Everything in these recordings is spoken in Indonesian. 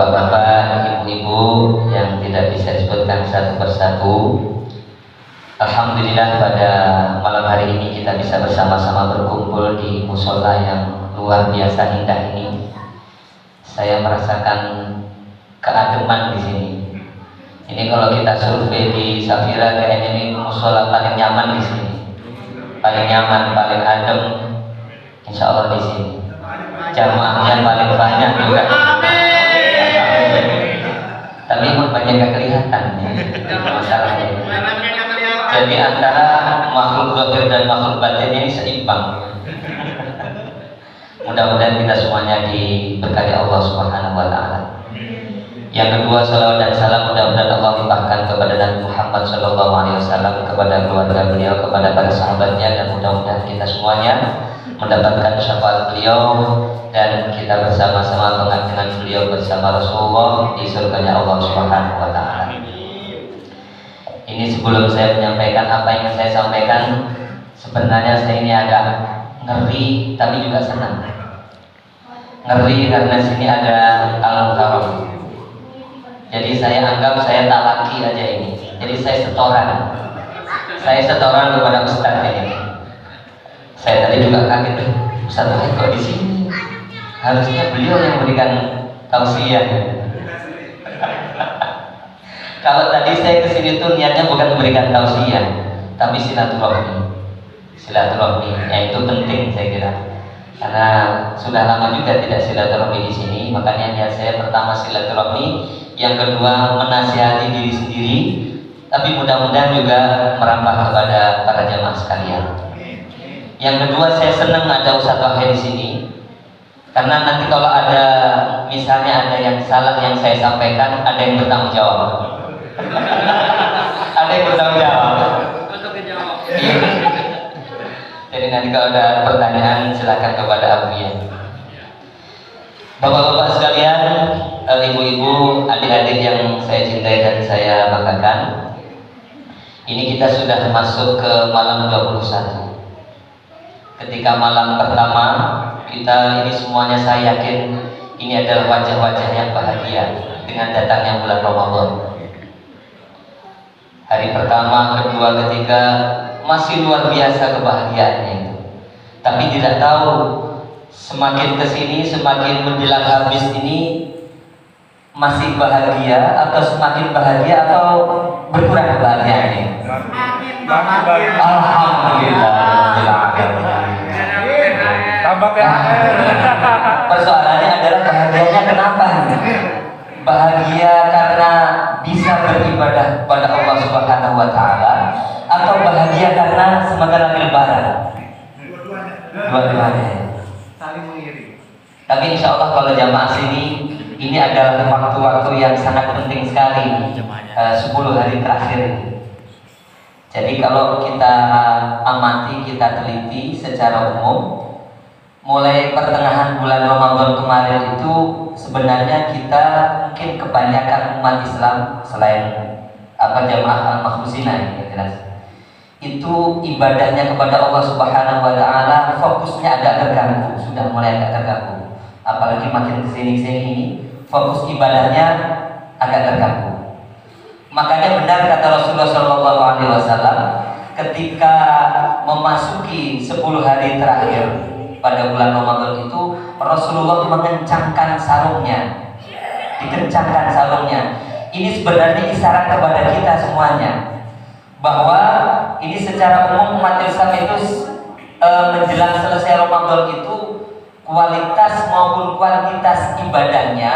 bapak-bapak, ibu-ibu yang tidak bisa disebutkan satu persatu. Alhamdulillah pada malam hari ini kita bisa bersama-sama berkumpul di musola yang luar biasa indah ini. Saya merasakan keademan di sini. Ini kalau kita survei di Safira kayaknya ini musola paling nyaman di sini. Paling nyaman, paling adem. Insya Allah di sini. Jamaahnya paling banyak juga. Tapi banyak gak kelihatan masalahnya. Jadi antara makhluk zahir dan makhluk batin ini seimbang. Mudah-mudahan kita semuanya diberkati Allah Subhanahu wa taala. Yang kedua, salawat dan salam mudah-mudahan Allah limpahkan kepada Nabi Muhammad sallallahu alaihi wasallam, kepada keluarga beliau, kepada para sahabatnya, dan mudah-mudahan kita semuanya mendapatkan syafaat beliau dan kita bersama-sama mengantarkan beliau bersama Rasulullah di surganya Allah Subhanahu wa taala. Ini sebelum saya menyampaikan apa yang ingin saya sampaikan, sebenarnya saya ini agak ngeri tapi juga senang. Ngeri karena sini ada al-karam. Jadi saya anggap saya talaki aja ini. Jadi saya setoran. Saya setoran kepada Ustaz ini. Saya tadi juga kaget, Ustaz Wahid kok di sini? Harusnya beliau yang memberikan tausiah. Kalau tadi saya kesini tuh niatnya bukan memberikan tausiah, tapi silaturahmi. Silaturahmi, ya itu penting saya kira. Karena sudah lama juga tidak silaturahmi di sini, makanya niat saya pertama silaturahmi, yang kedua menasihati diri sendiri, tapi mudah-mudahan juga merambah kepada para jamaah sekalian. Yang kedua, saya senang ada Ustaz Wahid di sini, karena nanti kalau ada misalnya ada yang salah yang saya sampaikan, ada yang bertanggung jawab. Ada yang bertanggung jawab. Jadi nanti kalau ada pertanyaan silakan kepada Abu ya. Bapak-bapak sekalian, ibu-ibu, adik-adik yang saya cintai dan saya banggakan, ini kita sudah masuk ke malam 21. Ketika malam pertama kita ini semuanya saya yakin ini adalah wajah-wajah yang bahagia dengan datangnya bulan Ramadan. Hari pertama, kedua, ketiga masih luar biasa kebahagiaannya itu. Tapi tidak tahu semakin kesini, semakin menjelang habis ini masih bahagia atau semakin bahagia atau berkurang kebahagiaannya. Alhamdulillah. Persoalannya adalah bahagianya kenapa? Bahagia karena bisa beribadah kepada Allah Subhanahu wa taala atau bahagia karena sebentar lagi lebaran? Dua-duanya. Saling mengiring. Tapi insya Allah kalau jamaah sini ini adalah waktu-waktu yang sangat penting sekali, 10 hari terakhir. Jadi kalau kita amati, kita teliti secara umum, mulai pertengahan bulan Ramadan kemarin itu sebenarnya kita mungkin kebanyakan umat Islam selain jamaah al-makhlusina ini jelas, itu ibadahnya kepada Allah Subhanahu wa taala fokusnya agak terganggu, sudah mulai agak terganggu. Apalagi makin kesini-kesini ini fokus ibadahnya agak terganggu. Makanya benar kata Rasulullah SAW ketika memasuki 10 hari terakhir pada bulan Ramadan itu Rasulullah mengencangkan sarungnya, dikencangkan sarungnya. Ini sebenarnya isyarat kepada kita semuanya bahwa ini secara umum umat Islam itu menjelang selesai Ramadan itu kualitas maupun kuantitas ibadahnya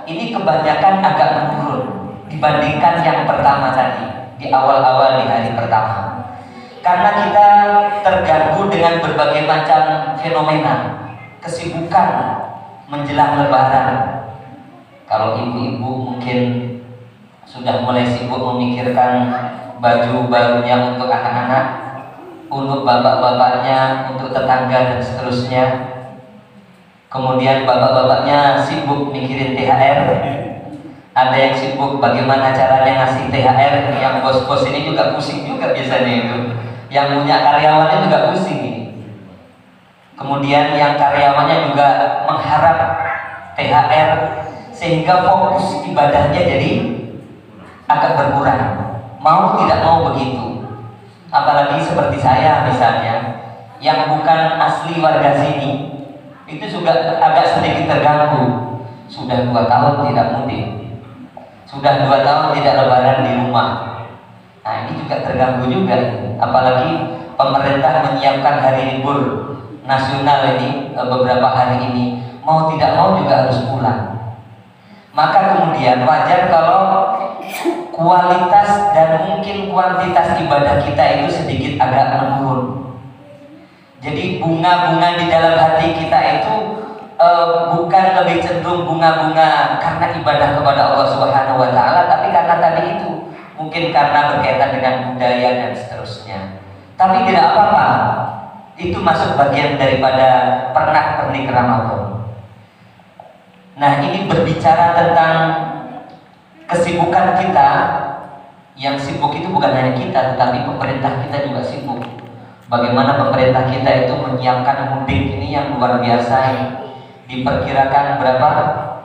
ini kebanyakan agak menurun dibandingkan yang pertama tadi, di awal-awal di hari pertama. Karena kita terganggu dengan berbagai macam fenomena, kesibukan menjelang lebaran. Kalau ibu-ibu mungkin sudah mulai sibuk memikirkan baju barunya untuk anak-anak, untuk bapak-bapaknya, untuk tetangga dan seterusnya. Kemudian bapak-bapaknya sibuk mikirin THR. Ada yang sibuk bagaimana caranya ngasih THR. Yang bos-bos ini juga pusing juga biasanya itu. Yang punya karyawannya juga pusing ini. Kemudian yang karyawannya juga mengharap THR sehingga fokus ibadahnya jadi agak berkurang. Mau tidak mau begitu. Apalagi seperti saya misalnya, yang bukan asli warga sini, itu juga agak sedikit terganggu. Sudah 2 tahun tidak mudik, sudah 2 tahun tidak lebaran di rumah. Nah ini juga terganggu juga. Apalagi pemerintah menyiapkan hari libur nasional ini beberapa hari ini, mau tidak mau juga harus pulang. Maka kemudian wajar kalau kualitas dan mungkin kuantitas ibadah kita itu sedikit agak menurun. Jadi bunga-bunga di dalam hati kita itu bukan lebih cenderung bunga-bunga karena ibadah kepada Allah Subhanahu wa Ta'ala, tapi karena tadi itu mungkin karena berkaitan dengan budaya dan seterusnya. Tapi tidak apa-apa, itu masuk bagian daripada pernak-pernik Ramadan. Nah ini berbicara tentang kesibukan kita. Yang sibuk itu bukan hanya kita, tetapi pemerintah kita juga sibuk. Bagaimana pemerintah kita itu menyiapkan mudik ini yang luar biasa. Diperkirakan berapa?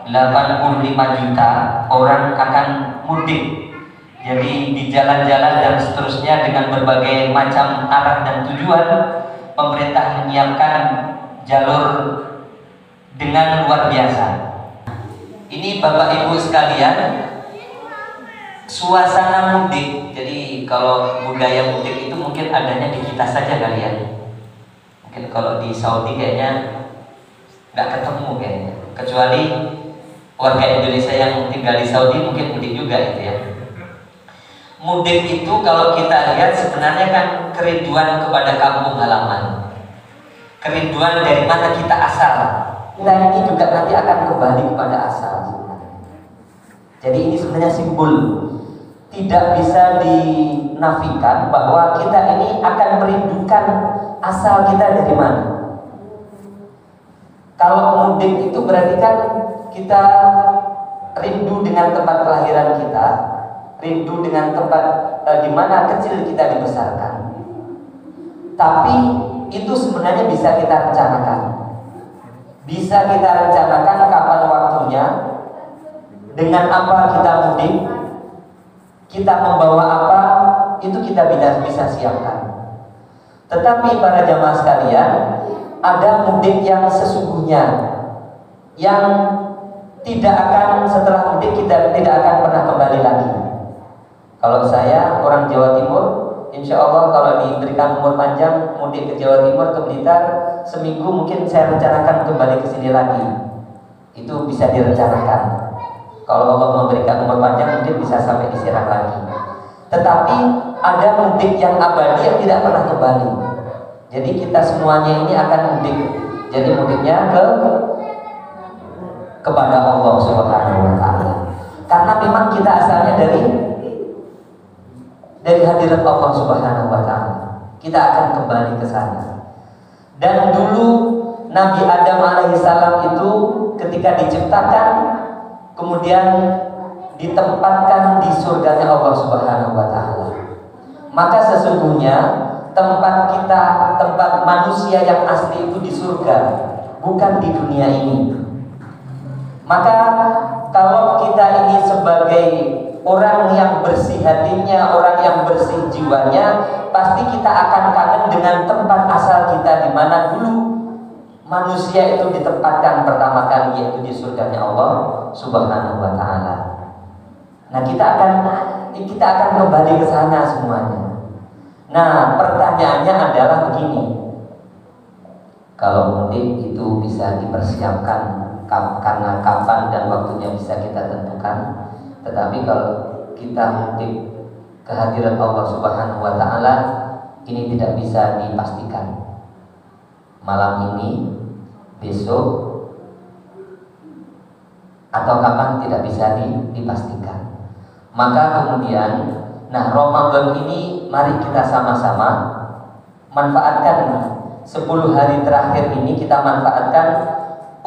85 juta orang akan mudik. Jadi di jalan-jalan dan seterusnya dengan berbagai macam arah dan tujuan, pemerintah menyiapkan jalur dengan luar biasa. Ini Bapak Ibu sekalian, suasana mudik. Jadi kalau budaya mudik itu mungkin adanya di kita saja kali ya. Mungkin kalau di Saudi kayaknya nggak ketemu kayaknya. Kecuali warga Indonesia yang tinggal di Saudi mungkin mudik juga itu ya. Mudik itu kalau kita lihat sebenarnya kan kerinduan kepada kampung halaman, kerinduan dari mana kita asal. Kita ini juga nanti akan kembali kepada asal. Jadi ini sebenarnya simbol. Tidak bisa dinafikan bahwa kita ini akan merindukan asal kita dari mana. Kalau mudik itu berarti kan kita rindu dengan tempat kelahiran kita, rindu dengan tempat di mana kecil kita dibesarkan. Tapi itu sebenarnya bisa kita rencanakan. Bisa kita rencanakan kapan waktunya, dengan apa kita mudik, kita membawa apa, itu kita bisa siapkan. Tetapi para jamaah sekalian, ada mudik yang sesungguhnya, yang tidak akan setelah mudik kita tidak akan pernah kembali lagi. Kalau saya orang Jawa Timur, insya Allah kalau diberikan umur panjang mudik ke Jawa Timur, ke Blitar, seminggu mungkin saya rencanakan kembali ke sini lagi. Itu bisa direncanakan. Kalau Allah memberikan umur panjang mungkin bisa sampai di Serang lagi. Tetapi ada mudik yang abadi yang tidak pernah kembali. Jadi kita semuanya ini akan mudik. Jadi mudiknya kepada Allah Subhanahu wa Ta'ala. Karena memang kita asalnya dari hadirat Allah Subhanahu wa Ta'ala. Kita akan kembali ke sana. Dan dulu Nabi Adam alaihissalam itu ketika diciptakan, kemudian ditempatkan di surganya Allah Subhanahu wa Ta'ala. Maka sesungguhnya tempat kita, tempat manusia yang asli itu di surga, bukan di dunia ini. Maka kalau kita ini sebagai orang yang bersih hatinya, orang yang bersih jiwanya, pasti kita akan kangen dengan tempat asal kita, di mana dulu manusia itu ditempatkan pertama kali, yaitu di surganya Allah Subhanahu wa Ta'ala. Nah, kita akan kembali ke sana semuanya. Nah, pertanyaannya adalah begini. Kalau mudik itu bisa dipersiapkan karena kapan dan waktunya bisa kita tentukan. Tetapi kalau kita mudik ke hadirat Allah Subhanahu wa Ta'ala, ini tidak bisa dipastikan. Malam ini, besok, atau kapan tidak bisa dipastikan. Maka kemudian, nah Ramadan ini mari kita sama-sama manfaatkan 10 hari terakhir ini, kita manfaatkan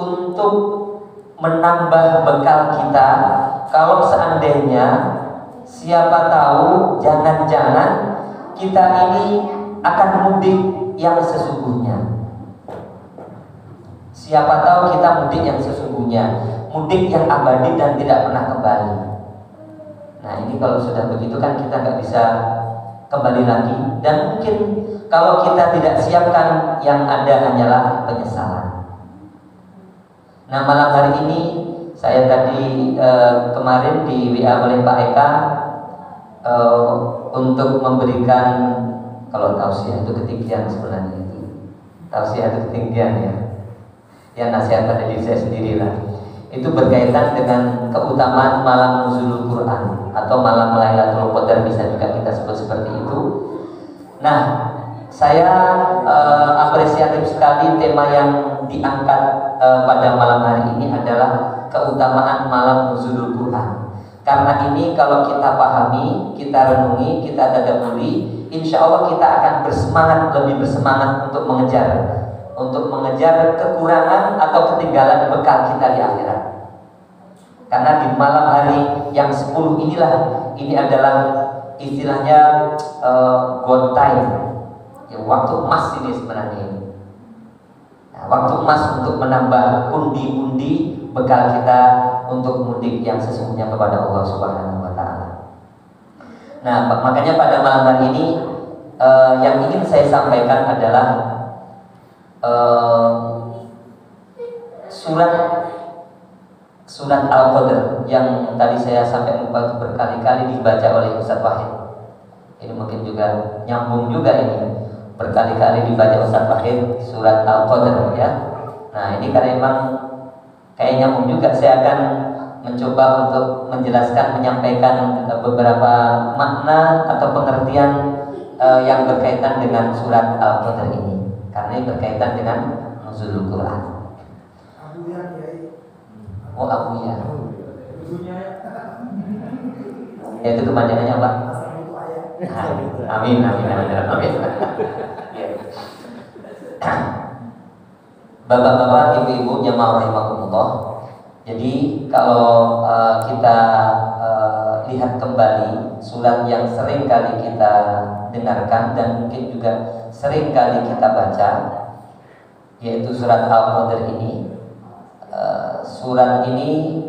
untuk menambah bekal kita. Kalau seandainya siapa tahu jangan-jangan kita ini akan mudik yang sesungguhnya. Siapa tahu kita mudik yang sesungguhnya, mudik yang abadi dan tidak pernah kembali. Nah ini kalau sudah begitu kan kita nggak bisa kembali lagi. Dan mungkin kalau kita tidak siapkan, yang ada hanyalah penyesalan. Nah malam hari ini saya tadi kemarin di WA oleh Pak Eka untuk memberikan, kalau tausiah itu ketinggian sebenarnya itu. Tausiah itu ketinggian ya. Ya nasihat pada diri saya sendiri lah. Itu berkaitan dengan keutamaan malam nuzulul Quran atau malam Lailatul Qadar, bisa juga kita sebut seperti itu. Nah, saya apresiatif sekali tema yang diangkat pada malam hari ini adalah keutamaan malam nuzulul Quran. Karena ini kalau kita pahami, kita renungi, kita tadabburi, insya Allah kita akan lebih bersemangat untuk mengejar kekurangan atau ketinggalan bekal kita di akhirat. Karena di malam hari yang 10 inilah, ini adalah istilahnya gold time ya, waktu emas ini sebenarnya. Nah, waktu emas untuk menambah pundi-pundi bekal kita untuk mudik yang sesungguhnya kepada Allah Subhanahu wa Ta'ala. Nah, makanya pada malam hari ini yang ingin saya sampaikan adalah surat Al-Qadr yang tadi saya sampai lupa berkali-kali dibaca oleh Ustaz Wahid. Ini mungkin juga nyambung juga ini, berkali-kali dibaca Ustaz Wahid surat Al-Qadr ya. Nah ini karena memang kayak nyambung juga, saya akan mencoba untuk menjelaskan, menyampaikan beberapa makna atau pengertian yang berkaitan dengan surat Al-Qadr ini, karena ini berkaitan dengan nuzulul Quran. Oh Abu ya. Ya itu kepanjangannya apa? Amin. Bapak-bapak, ibu-ibu, jamaah rahimakumullah. Jadi kalau kita lihat kembali surat yang sering kali kita dengarkan dan mungkin juga sering kali kita baca, yaitu surat Al-Qadr ini. Surat ini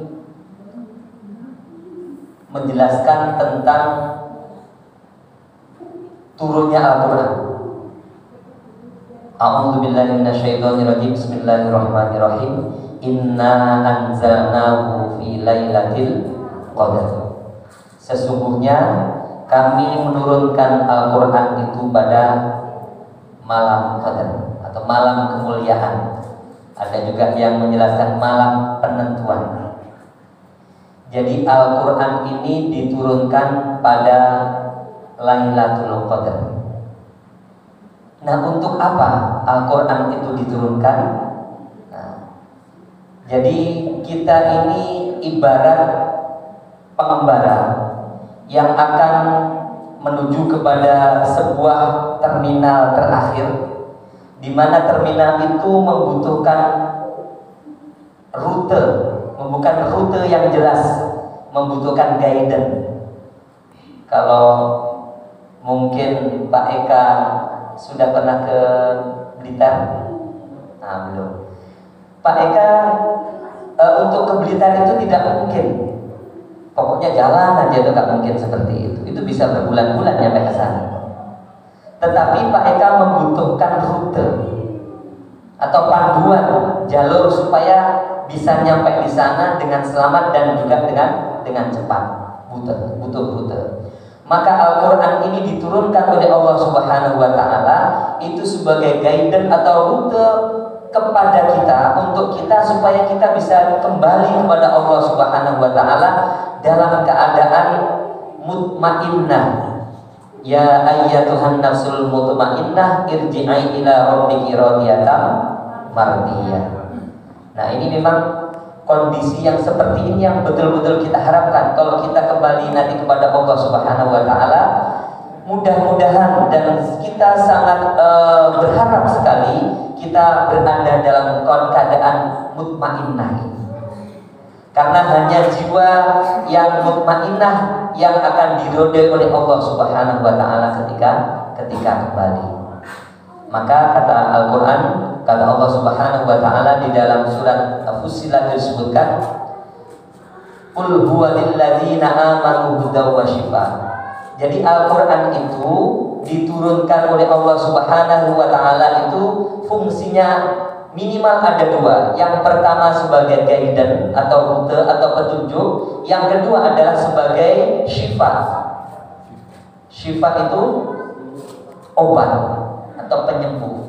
menjelaskan tentang turunnya Al-Quran. A'udzu billahi minasyaitonir rajim. Bismillahirrahmanirrahim. Inna anzalnahu fi lailatul qadar. Sesungguhnya kami menurunkan Al-Quran itu pada malam qadar atau malam kemuliaan. Ada juga yang menjelaskan malam penentuan. Jadi Al-Quran ini diturunkan pada Lailatul Qadar. Nah untuk apa Al-Quran itu diturunkan? Nah, jadi kita ini ibarat pengembara yang akan menuju kepada sebuah terminal terakhir, di mana terminal itu membutuhkan rute yang jelas, membutuhkan guidance. Kalau mungkin Pak Eka sudah pernah ke Blitar? Nah, belum. Pak Eka untuk ke Blitar itu tidak mungkin. Pokoknya jalan aja itu nggak mungkin seperti itu. Itu bisa berbulan-bulan nyampe ke sana. Tetapi Pak Eka membutuhkan rute atau panduan jalur supaya bisa nyampe di sana dengan selamat dan juga dengan cepat. Butuh rute. Maka Al-Quran ini diturunkan oleh Allah Subhanahu wa Ta'ala itu sebagai guidance atau rute kepada kita, untuk kita supaya kita bisa kembali kepada Allah Subhanahu wa Ta'ala dalam keadaan mutmainnah. Ya ayyatuhan nafsul mutmainnah irji'i ila rabbiki radiyatan mardiyah. Nah ini memang kondisi yang seperti ini yang betul-betul kita harapkan kalau kita kembali nanti kepada Allah Subhanahu wa Ta'ala. Mudah-mudahan dan kita sangat berharap sekali kita berada dalam keadaan mutmainnah ini. Karena hanya jiwa yang mutmainnah yang akan dirodai oleh Allah Subhanahu wa Ta'ala ketika kembali. Maka kata Al-Quran, kata Allah Subhanahu wa taala di dalam surat Fussilat disebutkan, qul huwa lilladzina amanu hudaw wa shifa. Jadi Al-Qur'an itu diturunkan oleh Allah Subhanahu wa taala itu fungsinya minimal ada dua. Yang pertama sebagai guidance atau rute atau petunjuk, yang kedua adalah sebagai syifa. Syifa itu obat atau penyembuh.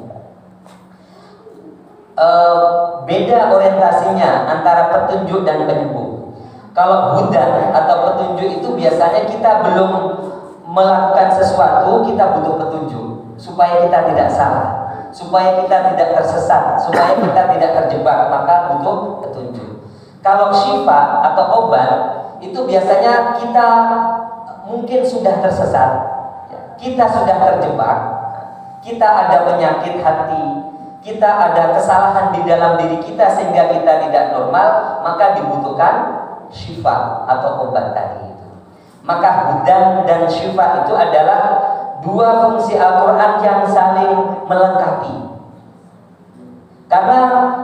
Beda orientasinya antara petunjuk dan penyembuh. Kalau huda atau petunjuk itu biasanya kita belum melakukan sesuatu, kita butuh petunjuk supaya kita tidak salah, supaya kita tidak tersesat, supaya kita tidak terjebak, maka butuh petunjuk. Kalau syifa atau obat itu biasanya kita mungkin sudah tersesat, kita sudah terjebak, kita ada penyakit hati, kita ada kesalahan di dalam diri kita sehingga kita tidak normal, maka dibutuhkan syifa atau obat tadi itu. Maka hudan dan syifa itu adalah dua fungsi Al-Quran yang saling melengkapi. Karena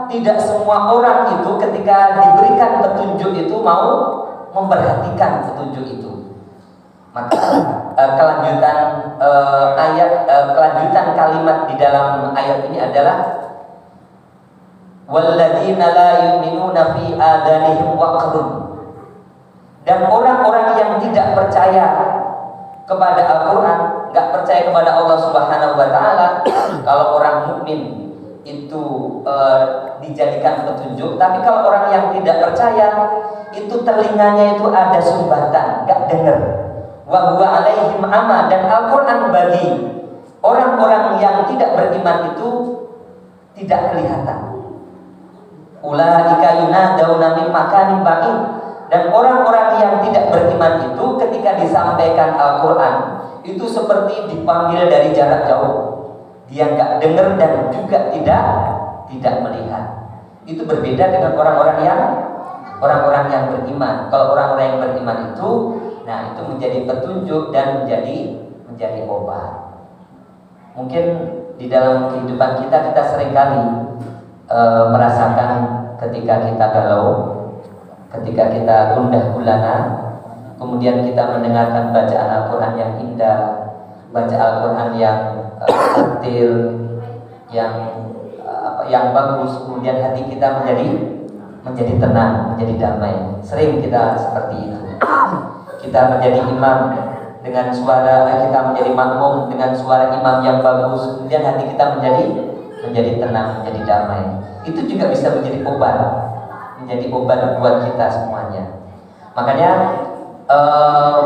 tidak semua orang itu ketika diberikan petunjuk itu mau memperhatikan petunjuk itu. Maka kelanjutan kelanjutan kalimat di dalam ayat ini adalah walladzina la yu'minuna fi adanihim waqrun. Dan orang-orang yang tidak percaya kepada Al-Quran, nggak percaya kepada Allah Subhanahu wa taala, kalau orang mukmin itu dijadikan petunjuk, tapi kalau orang yang tidak percaya itu telinganya itu ada sumbatan, nggak dengar. Wa huwa alaihim ama, dan Al-Quran bagi orang-orang yang tidak beriman itu tidak kelihatan. Ulaika yunadawna min makanin ba'id. Dan orang-orang yang tidak beriman itu ketika disampaikan Al-Quran itu seperti dipanggil dari jarak jauh. Dia nggak dengar dan juga tidak melihat. Itu berbeda dengan orang-orang yang beriman. Kalau orang-orang yang beriman itu, nah itu menjadi petunjuk dan menjadi obat. Mungkin di dalam kehidupan kita seringkali merasakan ketika kita galau, ketika kita gundah gulana, kemudian kita mendengarkan bacaan Al-Quran yang indah, baca Al-Quran yang detail, yang bagus, kemudian hati kita menjadi tenang, menjadi damai. Sering kita seperti itu. Kita menjadi imam dengan suara, kita menjadi makmum dengan suara imam yang bagus, kemudian hati kita menjadi tenang, menjadi damai. Itu juga bisa menjadi obat buat kita semuanya. Makanya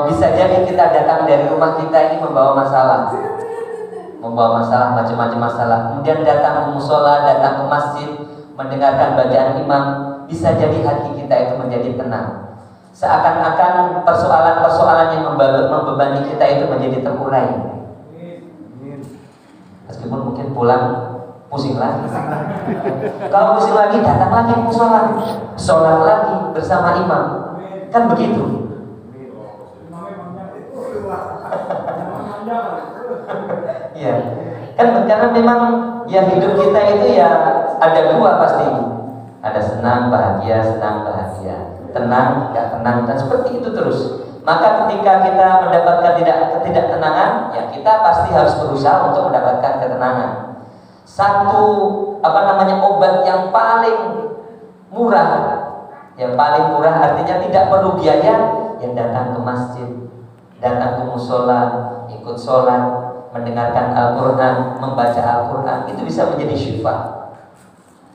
bisa jadi kita datang dari rumah kita ini membawa masalah macam-macam masalah. Kemudian datang ke musola, datang ke masjid, mendengarkan bacaan imam, bisa jadi hati kita itu menjadi tenang. Seakan-akan persoalan-persoalan yang membebani kita itu menjadi terurai. Meskipun mungkin pulang pusing lagi. Kalau pusing lagi, datang lagi ke musola, sholat lagi bersama imam. Kan begitu. Ya, kan karena memang ya hidup kita itu ya ada dua pasti. Ada senang bahagia, tenang nggak tenang, dan seperti itu terus. Maka ketika kita mendapatkan ketidaktenangan, ya kita pasti harus berusaha untuk mendapatkan ketenangan. Satu obat yang paling murah, artinya tidak perlu biaya, yang datang ke masjid, datang ke musola, ikut sholat, mendengarkan Al-Quran, membaca Al-Quran, itu bisa menjadi syifa.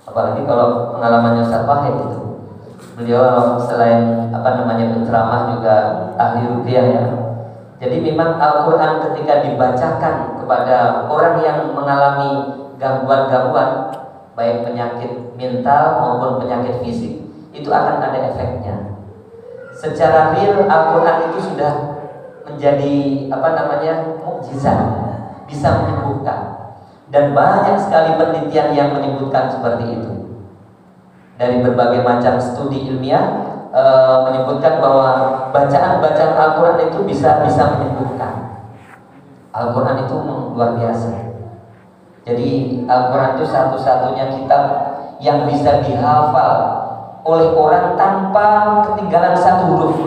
Apalagi kalau pengalamannya Ustaz Wahid itu, beliau selain penceramah juga ahli ruqyah ya. Jadi memang Al-Quran ketika dibacakan kepada orang yang mengalami gangguan-gangguan, baik penyakit mental maupun penyakit fisik, itu akan ada efeknya. Secara real Al-Quran itu sudah menjadi mukjizat, bisa menyembuhkan. Dan banyak sekali penelitian yang menyebutkan seperti itu. Dari berbagai macam studi ilmiah menyebutkan bahwa bacaan-bacaan Al-Quran itu bisa menyembuhkan. Al-Quran itu luar biasa. Jadi Al-Quran itu satu-satunya kitab yang bisa dihafal oleh orang tanpa ketinggalan satu huruf.